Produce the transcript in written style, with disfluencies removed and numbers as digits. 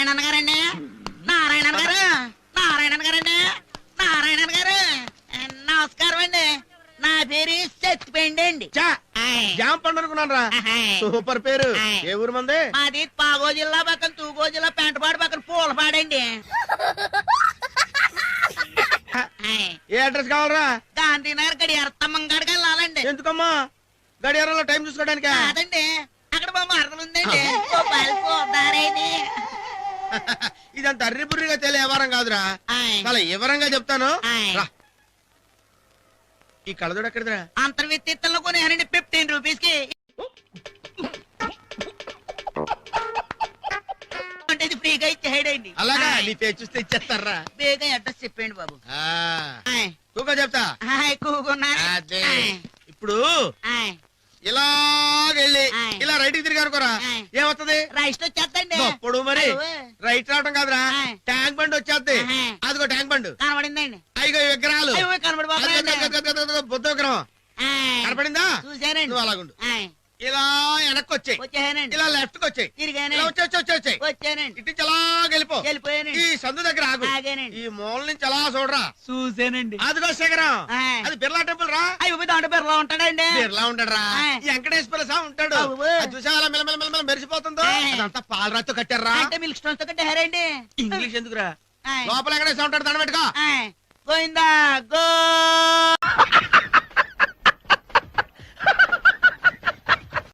నారాయణ గారండి, నారాయణ గారు, నారాయణ గారండి, నారాయణ గారు. నమస్కారం అండి. నా పేరు సత్తిపెండి అండి. జామ పండు అనుకున్నాను రా. సూపర్ పేరు. ఏ ఊరు మంది? మాది పాగో జిల్లా పక్కన తూగో జిల్లా పెంటపాడు పక్కన పూలపాడండి. ఏ అడ్రస్ కావాలరా? గాంధీనగర్ గడియార తమ్మంగాడికి వెళ్ళాలండి. ఎందుకమ్మా? గడియారంలో టైం చూసుకోవడానికి. కాదండి, అక్కడ మా మరదలు ఉందండి. పోతారేది. ఇదంత అర్రి బుర్రిగా తెలియ వ్యవహారం కాదురా. చాలా వివరంగా చెప్తాను రా. ఈ కళ్ళజోడు ఎక్కడిదిరా? అంతర్విత్తిత్తంలో కొనేయాలండి 15 రూపీస్ కి. అంటే ఇది ఫ్రీగా ఇచ్చేయండి. అలాగా నీ పేరు చూస్తే ఇచ్చేస్తారా? బేగా అడ్రస్ చెప్పండి బాబు. కూకో చెప్తా. కూకున్నా అదే. ఇప్పుడు ఇలాగెళ్ళి ఇలా రైట్ కి తిరిగి అనుకోరా, ఏమవుతుంది? రైట్ వచ్చేస్తండి. ఇప్పుడు మరి రైట్ రావడం కాదురా, ట్యాంక్ బండ్ వచ్చేద్ది. అదిగో ట్యాంక్ బండ్ కనబడిందండి. అయ్యో విగ్రహాలు, కనబడి బుద్ధ విగ్రహం కనపడిందా? చూసానండి. నువ్వు అలాగుండు. ఇలా వెనక్కి వచ్చాయి, వచ్చానండి. ఇలా లెఫ్ట్ కి వచ్చాయి, తిరిగానండి. వచ్చాయి వచ్చానండి. ఇటు నుంచి అలా వెళ్ళిపో. వెళ్ళిపోయానండి. ఈ సందు దగ్గర ఆగు. ఆగానండి. ఈ మూల నుంచి అలా చూడరా. చూసానండి. అదిగో శేఖరం, అది బిర్లా టెంపుల్ రా. అయ్యో దాంట్లో బిర్లా ఉంటాడండి. బిర్లా ఉంటాడు రా. వెంకటేశ్వర స్వామి ఉంటాడు. చూసా అలా మిలమిల మెరిసిపోతుందో, అదంతా పాలరాతో కట్టారా. అంటే మిల్క్ స్టోన్స్ తో కట్టారండి. ఇంగ్లీష్ ఎందుకురా? లోపల వెంకటేశ్వర ఉంటాడు, దండ పెట్టుకో. గోయిందా గో.